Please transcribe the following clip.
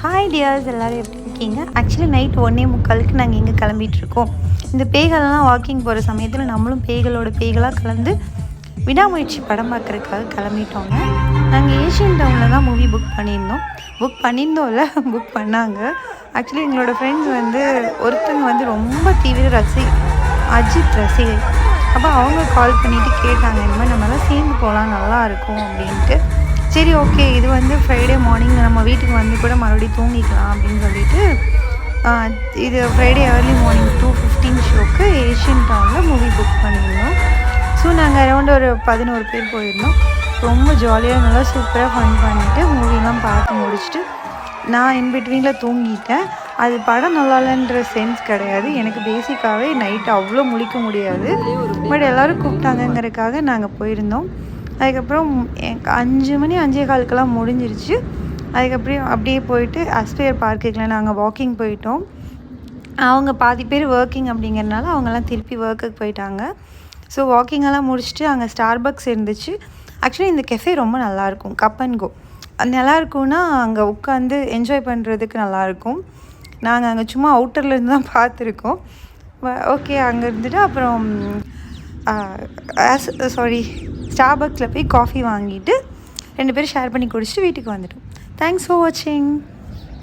Hi tears, எல்லோரும் எப்படி இருக்கீங்க? ஆக்சுவலி நைட் 1:45க்கு நாங்கள் இங்கே கிளம்பிகிட்ருக்கோம். இந்த பேய்களெல்லாம் வாக்கிங் போகிற சமயத்தில் நம்மளும் பேய்களோட பேய்களாக கலந்து விடாமுயற்சி படம் பார்க்குறதுக்காக கிளம்பிட்டோங்க. நாங்கள் ஏஷியன் டவுனில் தான் மூவி புக் பண்ணியிருந்தோம்ல புக் பண்ணாங்க. ஆக்சுவலி எங்களோட ஃப்ரெண்ட்ஸ் ஒருத்தங்க ரொம்ப தீவிர அஜித் ரசிகை. அப்போ அவங்க கால் பண்ணிவிட்டு கேட்டாங்க, இந்த மாதிரி நம்மளாம் சேர்ந்து போகலாம், நல்லாயிருக்கும் அப்படின்ட்டு. சரி, ஓகே, இது ஃப்ரைடே மார்னிங் நம்ம வீட்டுக்கு கூட மறுபடியும் தூங்கிக்கலாம் அப்படின்னு சொல்லிட்டு இது ஃப்ரைடே ஏர்லி மார்னிங் 2:15 ஷோக்கு ஏஷியன் டவுனில் மூவி புக் பண்ணியிருந்தோம். ஸோ நாங்கள் அரௌண்ட் ஒரு 11 பேர் போயிருந்தோம். ரொம்ப ஜாலியாக நல்லா சூப்பராக ஃபன் பண்ணிவிட்டு மூவிலாம் பார்த்து முடிச்சுட்டு நான் இன்பிட்வீனில் தூங்கிட்டேன். அது படம் நல்லா இல்லைன்ற சென்ஸ் கிடையாது, எனக்கு பேசிக்காகவே நைட்டு அவ்வளோ முழிக்க முடியாது. பட் எல்லோரும் கூப்பிட்டாங்கங்கிறதுக்காக நாங்கள் போயிருந்தோம். அதுக்கப்புறம் 5 மணி 5:15 முடிஞ்சிருச்சு. அதுக்கப்புறம் அப்படியே போயிட்டு அஸ்பயர் பார்க்குக்குள்ள நாங்கள் வாக்கிங் போயிட்டோம். அவங்க பாதி பேர் ஒர்க்கிங் அப்படிங்கிறனால அவங்கெல்லாம் திருப்பி ஒர்க்குக்கு போயிட்டாங்க. ஸோ வாக்கிங்கெல்லாம் முடிச்சுட்டு அங்கே ஸ்டார்பக்ஸ் இருந்துச்சு. ஆக்சுவலி இந்த கெஃபே ரொம்ப நல்லாயிருக்கும், கப் அண்ட் கோ. நல்லாயிருக்கும்னா அங்கே உட்காந்து என்ஜாய் பண்ணுறதுக்கு நல்லாயிருக்கும். நாங்கள் அங்கே சும்மா அவுட்டர்லேருந்து தான் பார்த்துருக்கோம். ஓகே, அங்கே இருந்துட்டு அப்புறம் ஸ்டார்பக்ஸில் போய் காஃபி வாங்கிட்டு 2 பேரும் ஷேர் பண்ணி குடிச்சிட்டு வீட்டுக்கு வந்துட்டோம். தேங்க்ஸ் ஃபார் வாட்சிங்.